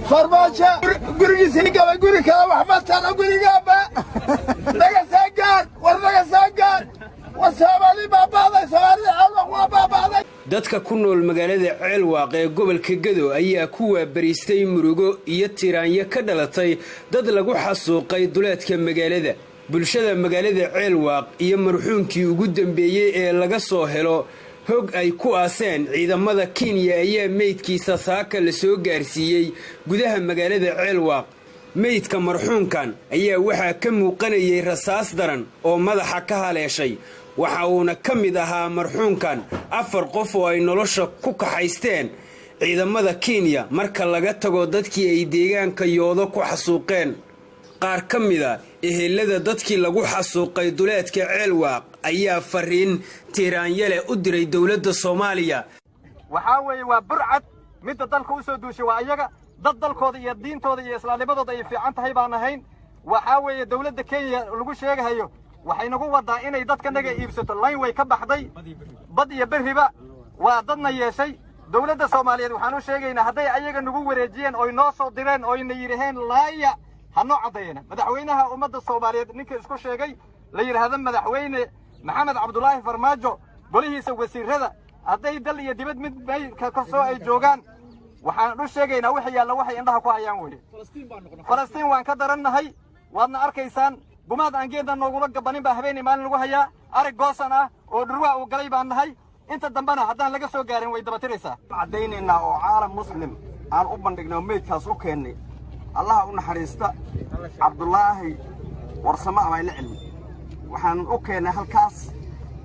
farmaajo gurigiisii gabay guri kale waxba tana gurigaaba naga saagaan war naga saagaan war Soomaali baabaaday Soomaali alwaq waa baabaaday dadka ku nool magaalada Ceelwaaq ee gobolka Gado ayaa ku waabariistay murugo iyo tiraanyo ka dhalatay dad lagu xasuuqay duleedka magaalada bulshada magaalada Ceelwaaq iyo marxuumkii ugu dambeeyay ee laga soo helo hog ay ku aaseen ciidamada Kenya ayaa meydkiisa saaka la soo gaarsiiyay gudaha magaalada Ceelwaaq meydka marxuumkan ayaa waxa ka muuqanayay rasaas daran oo madaxa ka haleeshay waxa uuna ka mid ahaa marxuumkan 4 qof oo ay nolosha ku kaxaysteen ciidamada Kenya marka laga tago dadkii ay deegaanka yoodo ku xasuuqeen qaar ka mid ah ehelada dadkii lagu xasuuqay duleedka Ceelwaaq ayaa fariin tiraanyale u diray dawladda Soomaaliya waxa weeye waa burcad mid dalka u soo duushay waa ayaga dad dalkooda iyo diintooda iyo islaamnimadooda ay fiican tahay baan ahayn waxa weeye dawladda Kenya lagu sheegayo waxay nagu wadaa inay dadka naga iibsato line way ka baxday bad iyo bariba waa dadna yeeshay dawladda Soomaaliyeed waxaan u sheegaynaa haday ayaga nagu wareejiyeen oo inoo soo direen oo inay yiraahdeen laaya hano cadeeyna madaxweynaha ummadda Soomaaliyeed ninka isku sheegay la yiraahdo madaxweyne maxamed cabdullaahi farmaajo golihiisa wasiirada haday dal iyo dibad mid bay ka soo ay joogan waxaan u sheegaynaa wixii yaalla waxay indhaha ku hayaan weeye Falastiin waan ka darannahay waadna arkaysaan gumaad aan geedan noogula gabanin baa habeenay maalin lagu hayaa arag goosan ah oo dhurwaa uu galay baan nahay inta dambana haddaan laga soo gaarin way dabatiraysaa cadaynaynaa oo caalam muslim aan u bandhignay meydkaas u keennay allah u naxariista cabdullaahi warsamo ama la cilmi waxaan u keennay halkaas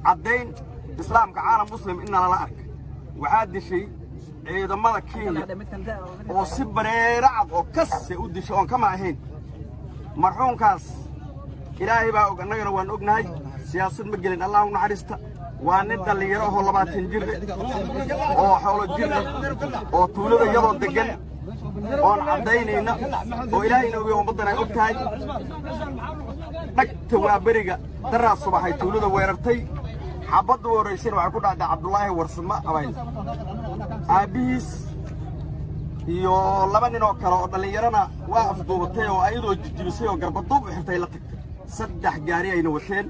cadayn islaamka caalam muslim in la arko waxaa dishay ciidamada Kenya oo si bareera cad oo kasse u dishay oo kama ahayn marxuumkaas ilaahay baa og annagana waan ognahay siyaasad ma gelin allah u naxariista waa nin dhalinyaro oo 20 jir oo xoolo jir oo tuulada iyadoo degan oo cadaynayna oo ilaahayna uu ummadana og tahay dhagta waa bariga daraa subaxay tuulada weerartay xabadu waraysan waxa ku dhacday cabdullaahi warsamo abayl aabiis iyo 2 nin oo kale oo dhalinyarana waa afduubatay oo ayadoo jijibisay oo garbaduub u xirtay la tagtay 3 gaari ayna wateen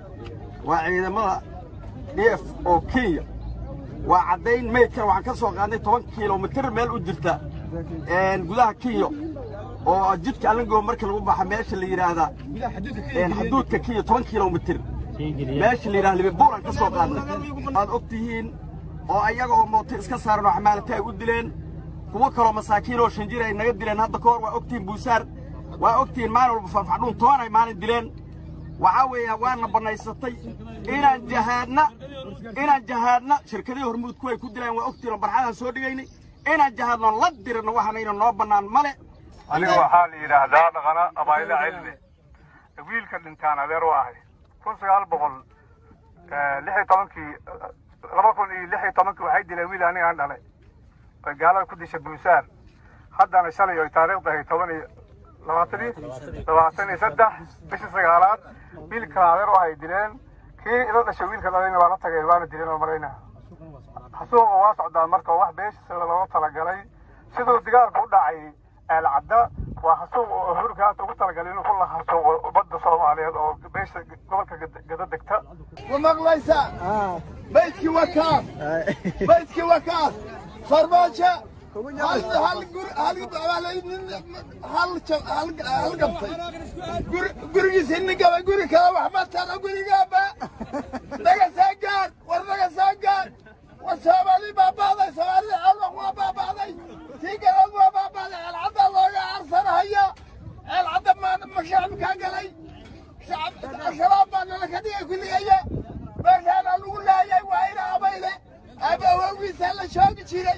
waa ciidamada DF oo Kenya waa cadayn meydkan waxaan ka soo qaadnay 10 kiiloomitir meel u jirta gudaha Kenya oo jidka Alango marka lagu baxo meesha la yiraahdo xuduudka Kenya 10 kiiloomitir meesha la yiraahdo Liverpool ka soo qaadnay aad ogtihiin oo ayaga oo mooto iska saaran oo xamaalatay u dileen kuwa kale masaakiin oo shan jir ay naga dileen hadda koor waa ogtiin buusaar waa ogtiin maalin walba farfadhuun toon ay maalin dileen waxa weeye waana banaysatay inaan jahaadna shirkadii hormuud ku ay ku dileen waa ogtiin barxadan soo dhigaynay inaan jahaadno la dirno waxaanayna noo banaan male aniga waxaa la yiraahdaa dhaqana abayla cilmi wiilka dhintaan adeer waa ahay 2016 waxay dileen wiil aniga aan dhalay gaalada ku dishay buusaar haddana shalay oo taariikhda ay 23 bishii sagaalaad wiilka adeer waxay dileen kii ila dhashay wiilka dhalayna waa la tagay waana dileen oo marayna xasuuqa waa socdaan marka wax beeshiisa loo talagalay sidoo dagaalku u dhacay alcada waa xasuuq oo hurgaad ugu talagalay inuu ku la xasuuqo badda Soomaaliyeed oo beesha gobolka Gado degta ومغليسا بيتك وكاف بيتك وكاف فرماجة هل قرقي سنك وقرقي كلا وحمدتنا قرقي نقا ساقان ورنقا ساقان والسوالي باباضي سوالي الله وباباضي تيقى الله وباباضي العدى الله أرسل هيا العدى ما شعب كان قلي شباب أنا لكديه كل هيا بس أنا نقول لا يا وين أبيله أبي أوي سلا شوق شيء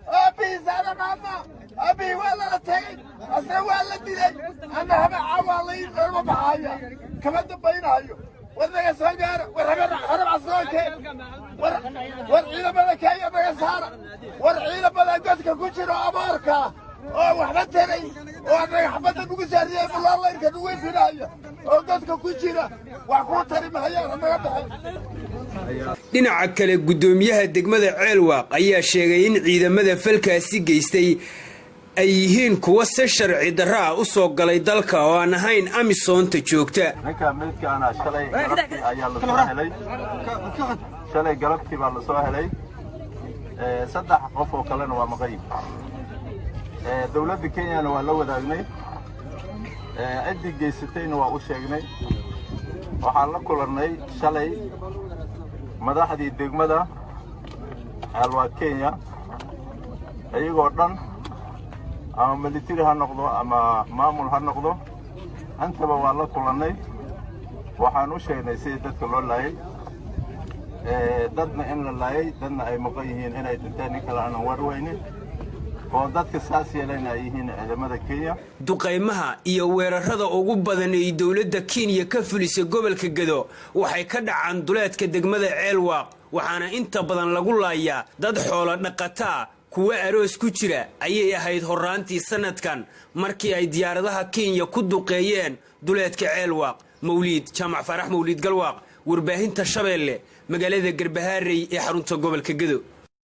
أبي سلا ماما أبي ولا تين أصلا ولا دلي أنا هم عوالي ما بحاجة كمان تبين هايو ولا سجارة ولا حرب عصاك والعيلة بلك هي بيسارة والعيلة بلك جتك كشرة أمريكا وحبتني وأنا حبتني بقصرية بالله الله يركضوا في الهيا وجتك كشرة وحكوتني بهيا أنا dhinaca kale gudoomiyaha degmada Ceelwaaq ayaa sheegay in ciidamada falkaasi geystay ay yihiin kuwa si sharci darro ah u soo galay dalka oo aan ahayn amisoonta joogta. ninka meydkaana shalay galabtii ayaa la soo helay shalay galabtii baa la soo helay saddex qof oo kalena waa maqayb dawladda Kenya waa la wadaagnay ciddii geysatayna waa u sheegnay waxaan la kulannay shalay madaxdii degmada Alwa Kenya ayagoo dhan ama military ha noqdo ama maamul ha noqdo antaba waa la kulannay waxaan u sheegnay sidii dadka loo laayay dadna in la laayay dadna ay maqan yihiin inay dhinteen nin kale aanan warweynin oo dadka saas yeelayna ay yihiin ciidamada Kenya. duqaymaha iyo weerarada ugu badan ee dawladda Kenya ka fulisay gobolka Gado waxay ka dhacaan duleedka degmada Ceelwaaq waxaana inta badan lagu laayaa dad xoolo dhaqataa kuwa aroos ku jira ayay ahayd horaantii sanadkan markii ay diyaaradaha Kenya ku duqeeyeen duleedka Ceelwaaq. Mawlid Jaamac Farax Mawlid Galwaaq warbaahinta Shabeelle magaalada Garbaharey ee xarunta gobolka Gado.